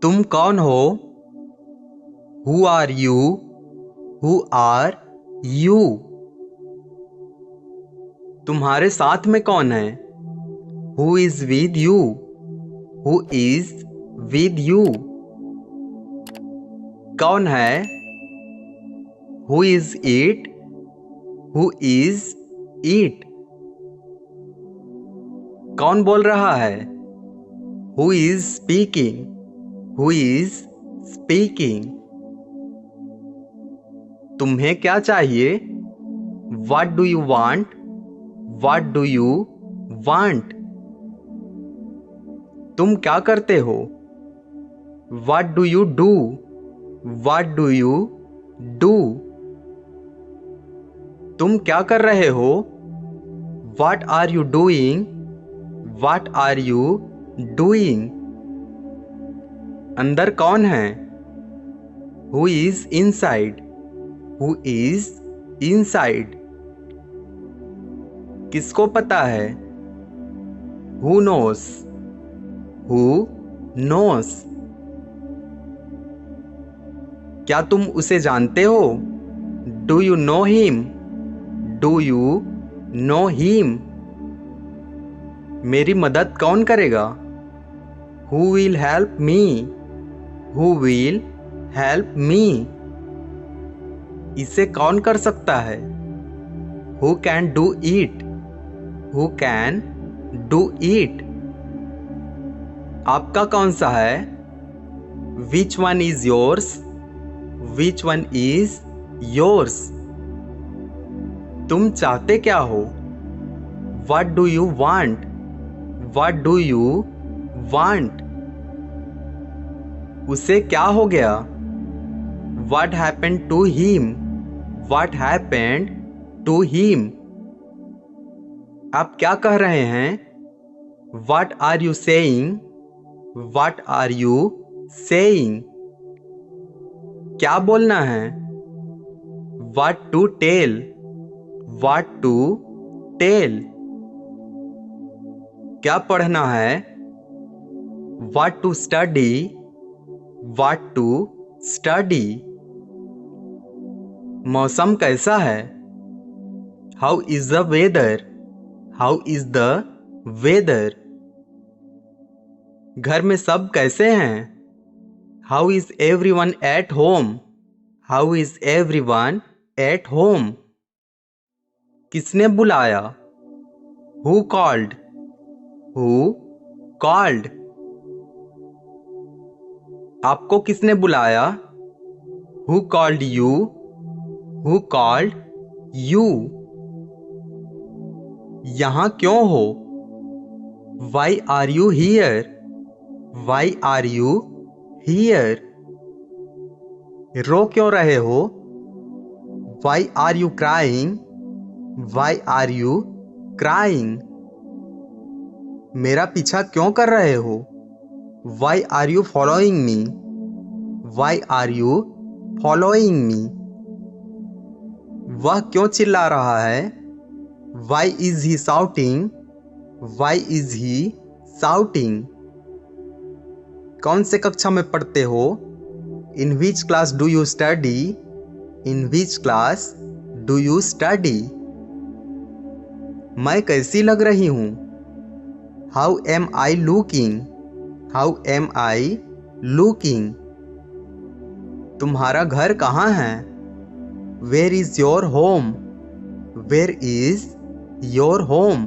तुम कौन हो? Who are you? Who are you? तुम्हारे साथ में कौन है? Who is with you? Who is with you? कौन है? Who is it? Who is it? कौन बोल रहा है? Who is speaking? Who is speaking? तुम्हें क्या चाहिए? What do you want? What do you want? तुम क्या करते हो? What do you do? What do you do? तुम क्या कर रहे हो? What are you doing? What are you doing? अंदर कौन है? Who is inside? Who is inside? किसको पता है? Who knows? Who knows? क्या तुम उसे जानते हो? Do you know him? Do you know him? मेरी मदद कौन करेगा? Who will help me? Who will help me? इसे कौन कर सकता है? Who can do it? Who can do it? आपका कौन सा है? Which one is yours? Which one is yours? तुम चाहते क्या हो? What do you want? What do you want? उसे क्या हो गया? What happened to him? What happened to him? आप क्या कह रहे हैं? What are you saying? What are you saying? क्या बोलना है? What to tell? What to tell? क्या पढ़ना है? What to study? What to study? मौसम कैसा है? How is the weather? How is the weather? घर में सब कैसे हैं? How is everyone at home? How is everyone at home? किसने बुलाया? Who called? Who called? आपको किसने बुलाया? Who called you? Who called you? यहाँ क्यों हो? Why are you here? Why are you here? रो क्यों रहे हो? Why are you crying? Why are you crying? मेरा पीछा क्यों कर रहे हो? Why are you following me? Why are you following me? वह क्यों चिल्ला रहा है? Why is he shouting? Why is he shouting? कौन से कक्षा में पढ़ते हो? In which class do you study? In which class do you study? मैं कैसी लग रही हूँ? How am I looking? How am I looking? तुम्हारा घर कहाँ है? Where is your home? Where is your home?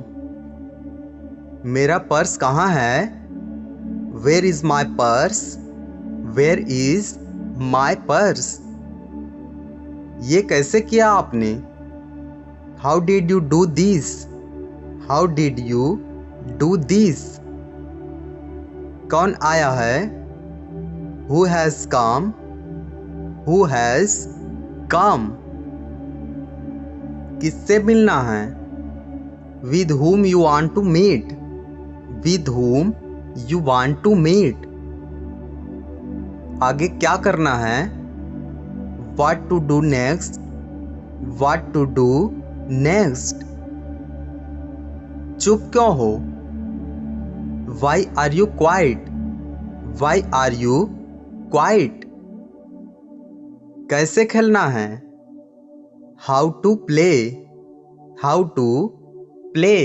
मेरा पर्स कहाँ है? Where is my purse? Where is my purse? ये कैसे किया आपने? How did you do this? How did you do this? कौन आया है? Who has come? Who has come? किससे मिलना है? With whom you want to meet? With whom you want to meet? आगे क्या करना है? What to do next? What to do next? चुप क्यों हो? Why are you quiet? Why are you quiet. कैसे खेलना है? How to play, how to play.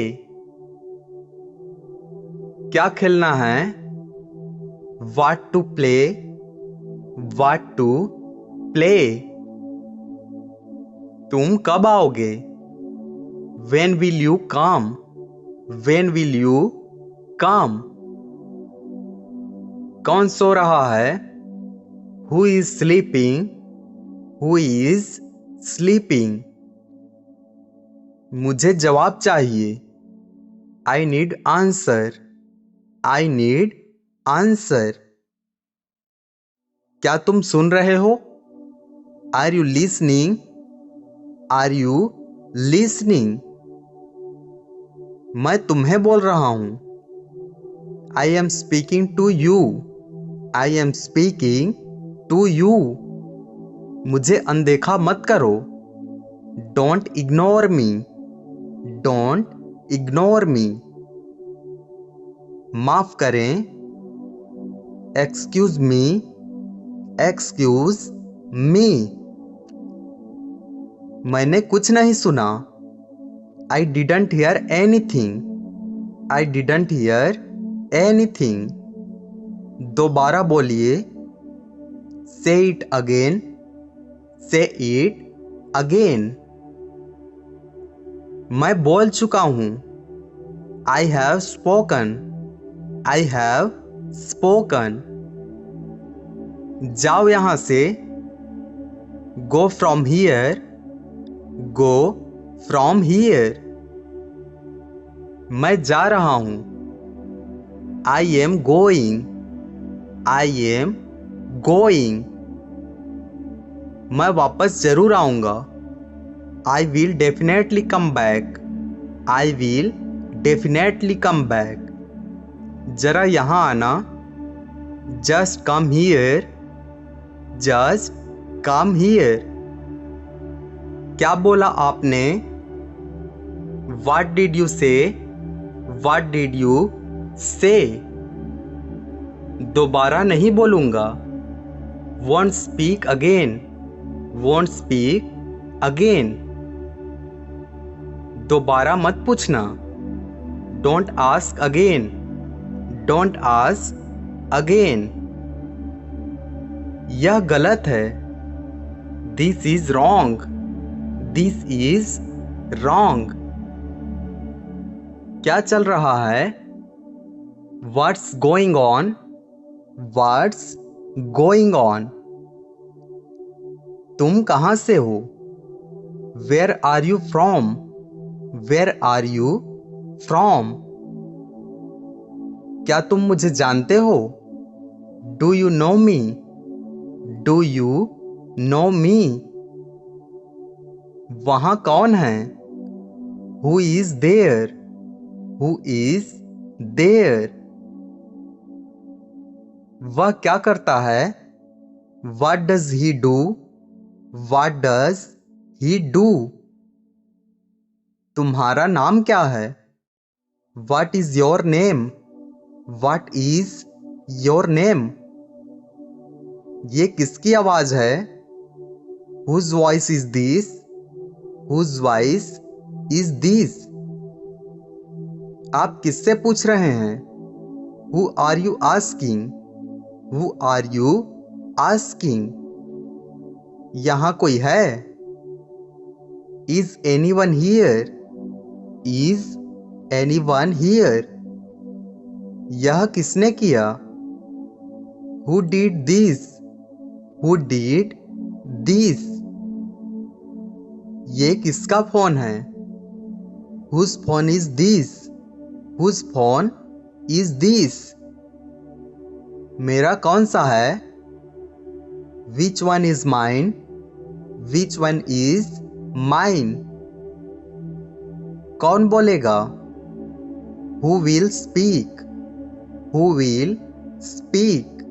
क्या खेलना है? What to play, what to play. तुम कब आओगे? When will you come? When will you come? कौन सो रहा है? Who is sleeping? Who is sleeping? मुझे जवाब चाहिए। I need answer. I need answer. क्या तुम सुन रहे हो? Are you listening? Are you listening? मैं तुम्हें बोल रहा हूं। I am speaking to you. I am speaking to you. मुझे अनदेखा मत करो। Don't ignore me. Don't ignore me. माफ करें। Excuse me. Excuse me. मैंने कुछ नहीं सुना। I didn't hear anything. I didn't hear anything. दोबारा बोलिए। Say it again. Say it again. मैं बोल चुका हूं। I have spoken. I have spoken. जाओ यहां से। Go from here. Go from here. मैं जा रहा हूं। I am going. I am going. मैं वापस जरूर आऊंगा। I will definitely come back. I will definitely come back. जरा यहां आना। Just come here. Just come here. क्या बोला आपने? What did you say? What did you say? दोबारा नहीं बोलूंगा। Won't speak again. Won't speak again. दोबारा मत पूछना। Don't ask again. Don't ask again. यह गलत है। This is wrong. This is wrong. क्या चल रहा है? What's going on? What's going on? तुम कहां से हो? Where are you from? Where are you from? क्या तुम मुझे जानते हो? Do you know me? Do you know me? वहां कौन है? Who is there? Who is there? वह क्या करता है? What does he do? What does he do? तुम्हारा नाम क्या है? What is your name? What is your name? ये किसकी आवाज है? Whose voice is this? Whose voice is this? आप किससे पूछ रहे हैं? Who are you asking? Who are you asking? यहाँ कोई है? Is anyone here? Is anyone here? यह किसने किया? Who did this? Who did this? ये किसका फोन है? Whose phone is this? Whose phone is this? मेरा कौन सा है? Which one is mine? Which one is mine? कौन बोलेगा? Who will speak? Who will speak?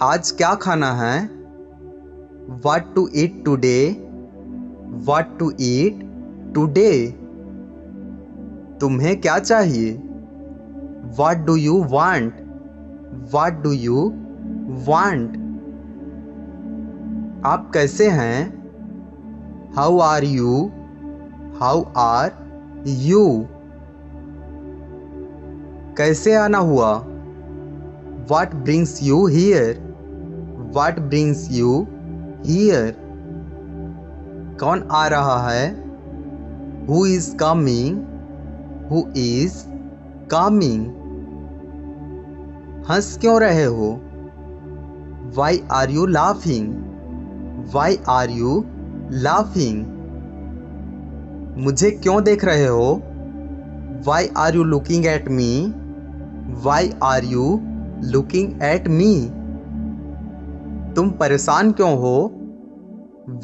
आज क्या खाना है? What to eat today? What to eat today? तुम्हें क्या चाहिए? What do you want? What do you want। आप कैसे हैं? How are you? How are you? कैसे आना हुआ? What brings you here? What brings you here? कौन आ रहा है? Who is coming? Who is coming? हंस क्यों रहे हो? Why are you laughing? Why are you laughing? मुझे क्यों देख रहे हो? Why are you looking at me? Why are you looking at me? तुम परेशान क्यों हो?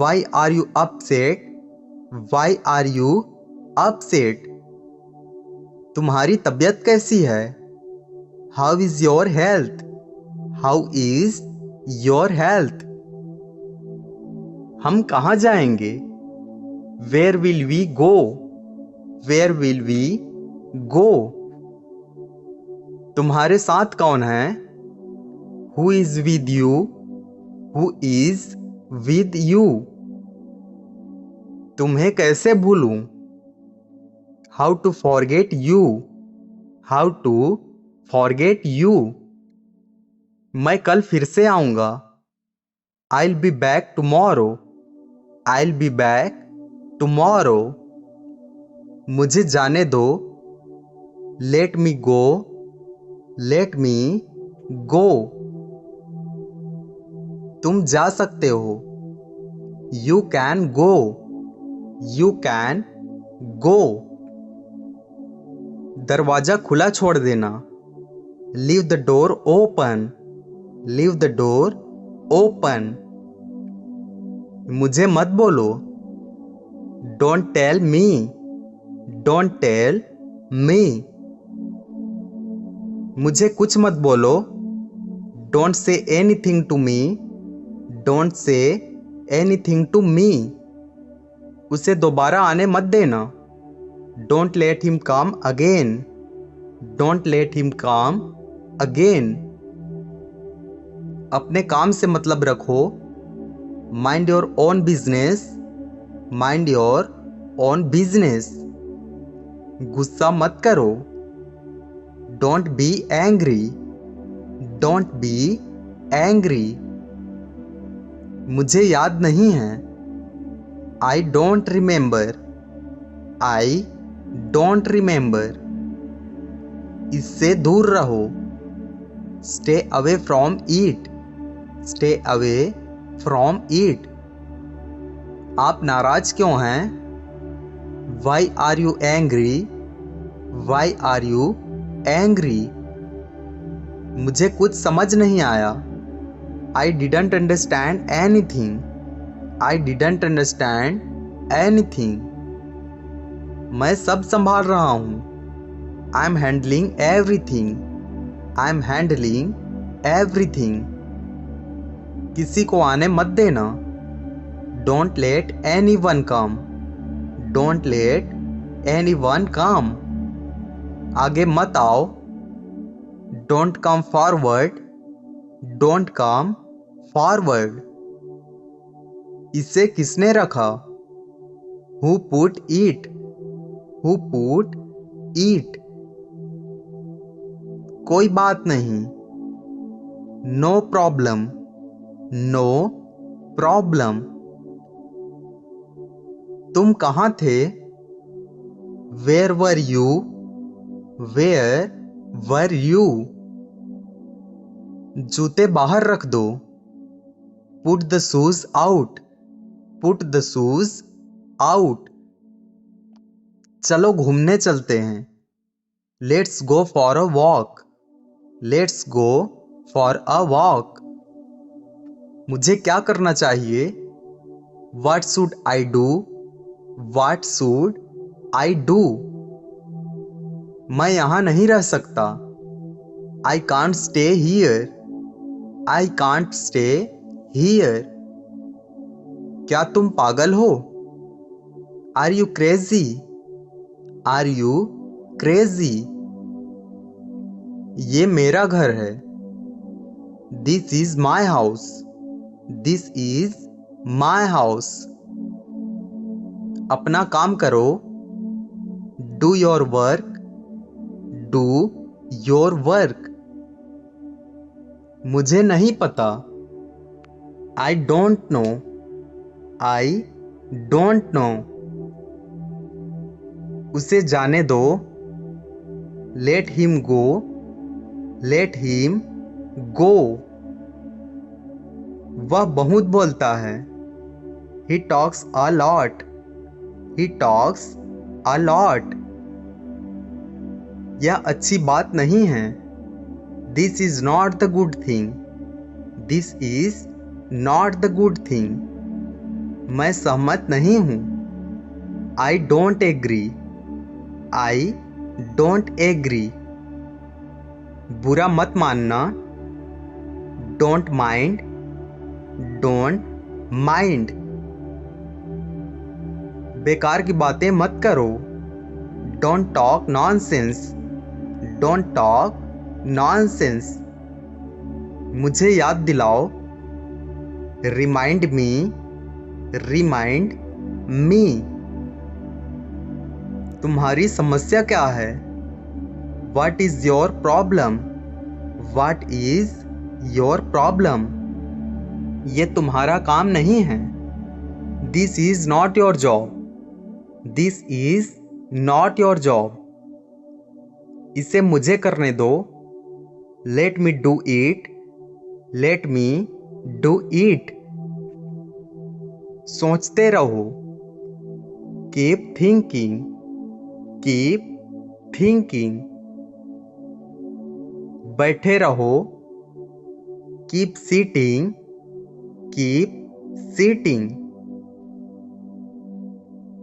Why are you upset? Why are you upset? तुम्हारी तबीयत कैसी है? How is your health? How is your health? हम कहाँ जाएंगे? Where will we go? Where will we go? तुम्हारे साथ कौन है? Who is with you? Who is with you? तुम्हें कैसे भूलूं? How to forget you? How to forget you? मैं कल फिर से आऊंगा। I'll be back tomorrow. I'll be back tomorrow. मुझे जाने दो। Let me go. Let me go. तुम जा सकते हो। You can go. You can go. दरवाजा खुला छोड़ देना। Leave the door open. Leave the door open. मुझे मत बोलो। Don't tell me. Don't tell me. मुझे कुछ मत बोलो। Don't say anything to me. Don't say anything to me. उसे दोबारा आने मत देना। Don't let him come again. Don't let him come again. अपने काम से मतलब रखो। Mind your own business. Mind your own business. गुस्सा मत करो। Don't be angry. Don't be angry. मुझे याद नहीं है। I don't remember. I don't remember. इससे दूर रहो। Stay away from it. Stay away from it. आप नाराज क्यों हैं? Why are you angry? Why are you angry? मुझे कुछ समझ नहीं आया। I didn't understand anything. I didn't understand anything. मैं सब संभाल रहा हूँ। I'm handling everything. I'm handling everything. किसी को आने मत देना। Don't let anyone come. Don't let anyone come. आगे मत आओ। Don't come forward. Don't come forward. इसे किसने रखा? Who put it? Who put it? कोई बात नहीं। No problem. No problem. तुम कहाँ थे? Where were you? Where were you? जूते बाहर रख दो। Put the shoes out. Put the shoes out. चलो घूमने चलते हैं। Let's go for a walk. Let's go for a walk. मुझे क्या करना चाहिए? What should I do? What should I do? मैं यहाँ नहीं रह सकता। I can't stay here. I can't stay here. क्या तुम पागल हो? Are you crazy? Are you crazy? ये मेरा घर है। This is my house. This is my house. अपना काम करो। Do your work. Do your work. मुझे नहीं पता। I don't know. I don't know. उसे जाने दो। Let him go. Let him go. वह बहुत बोलता है। He talks a lot. He talks a lot. यह अच्छी बात नहीं है। This is not the good thing. This is not the good thing. मैं सहमत नहीं हूं। I don't agree. I don't agree. बुरा मत मानना। Don't mind. Don't mind. बेकार की बातें मत करो। Don't talk nonsense. Don't talk nonsense. मुझे याद दिलाओ। Remind me. Remind me. तुम्हारी समस्या क्या है? What is your problem? What is your problem? ये तुम्हारा काम नहीं है। This is not your job. This is not your job. इसे मुझे करने दो। Let me do it. Let me do it. सोचते रहो। Keep thinking. Keep thinking. बैठे रहो। Keep sitting. Keep sitting.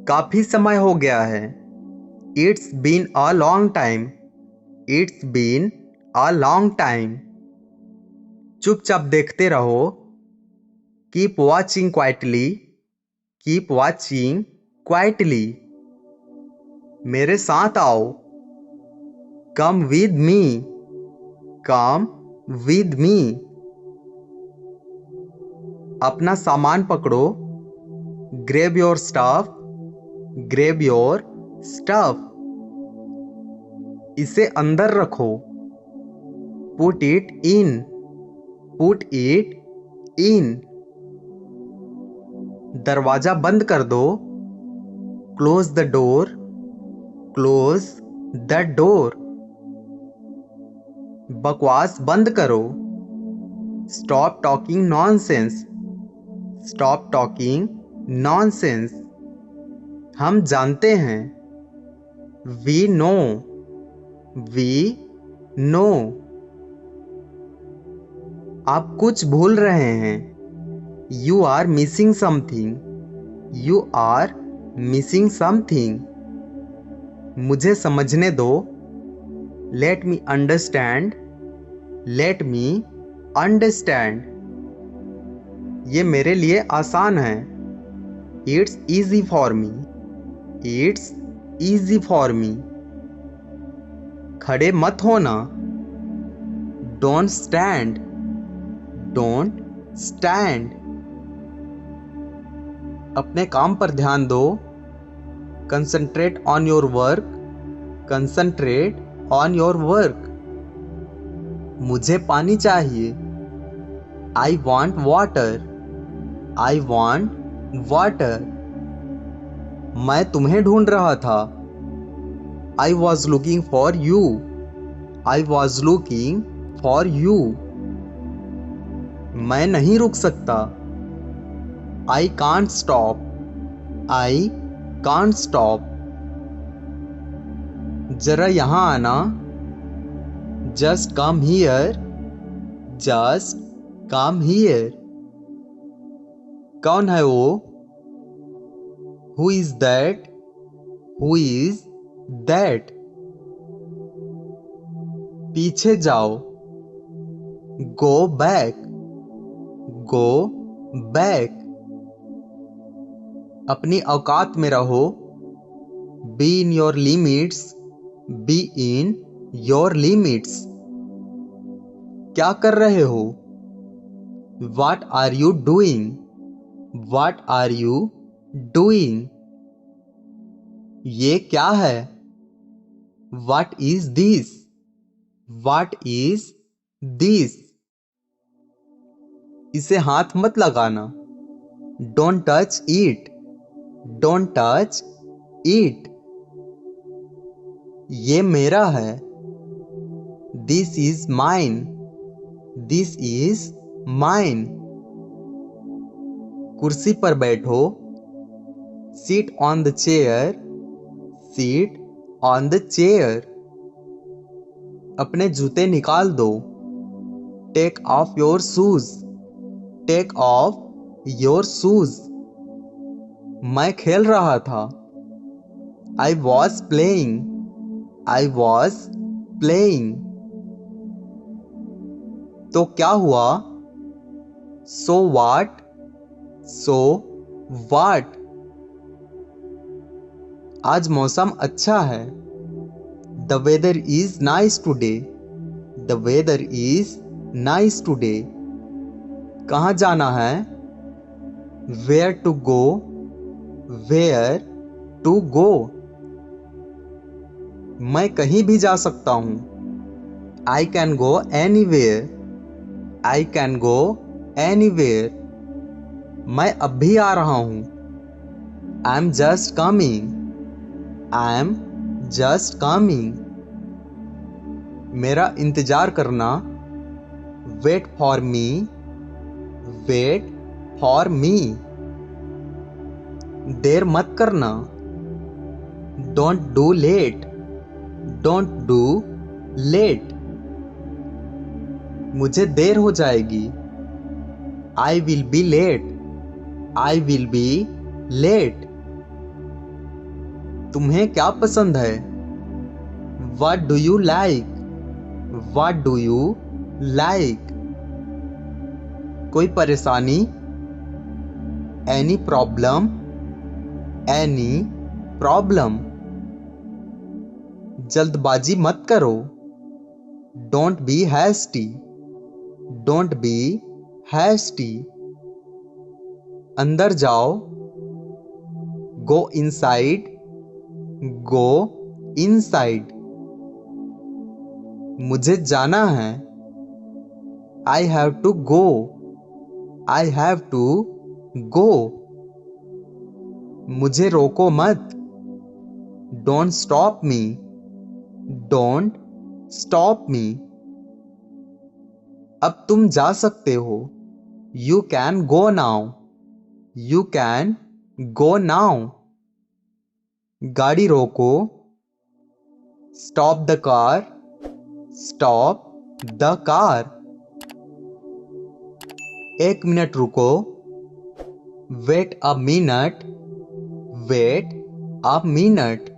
काफी समय हो गया है। It's been a long time. It's been a long time. चुपचाप देखते रहो। Keep watching quietly. Keep watching quietly. मेरे साथ आओ। Come with me. Come with me. अपना सामान पकड़ो। Grab your stuff. Grab your stuff. इसे अंदर रखो। Put it in. Put it in. दरवाजा बंद कर दो। Close the door. Close the door. बकवास बंद करो। Stop talking nonsense. Stop talking nonsense. हम जानते हैं। We know. We know. आप कुछ भूल रहे हैं। You are missing something. You are missing something. मुझे समझने दो। Let me understand. Let me understand. ये मेरे लिए आसान है। It's easy for me. It's easy for me. खड़े मत होना। Don't stand. Don't stand. अपने काम पर ध्यान दो। Concentrate on your work. Concentrate on your work. मुझे पानी चाहिए। I want water. I want water. मैं तुम्हें ढूंढ रहा था। I was looking for you. I was looking for you. मैं नहीं रुक सकता। I can't stop. I can't stop. जरा यहाँ आना। Just come here. Just come here. कौन है वो? Who is that? Who is that? पीछे जाओ। Go back. Go back. अपनी औकात में रहो। Be in your limits. Be in your limits. क्या कर रहे हो? What are you doing? What are you doing? ये क्या है? What is this? What is this? इसे हाथ मत लगाना. Don't touch it. Don't touch it. ये मेरा है. This is mine. This is mine. कुर्सी पर बैठो. Sit on the chair. Sit on the chair. अपने जूते निकाल दो. Take off your shoes. Take off your shoes. मैं खेल रहा था. I was playing. I was playing. तो क्या हुआ? So what? So what? आज मौसम अच्छा है. The weather is nice today. The weather is nice today. कहाँ जाना है? Where to go? Where to go? मैं कहीं भी जा सकता हूँ. I can go anywhere. I can go anywhere. मैं अब भी आ रहा हूँ. I'm just coming. I'm just coming. मेरा इंतजार करना. Wait for me. Wait for me. देर मत करना. Don't do late. Don't do late. मुझे देर हो जाएगी. I will be late. I will be late. तुम्हें क्या पसंद है? What do you like? What do you like? कोई परेशानी? Any problem? Any problem? जल्दबाजी मत करो. Don't be hasty. Don't be hasty. अंदर जाओ. Go inside. Go inside. मुझे जाना है. I have to go. I have to go. मुझे रोको मत. Don't stop me. Don't stop me. अब तुम जा सकते हो. You can go now. You can go now. गाड़ी रोको. Stop the car. Stop the car. 1 minute रुको. Wait a minute. Wait a minute.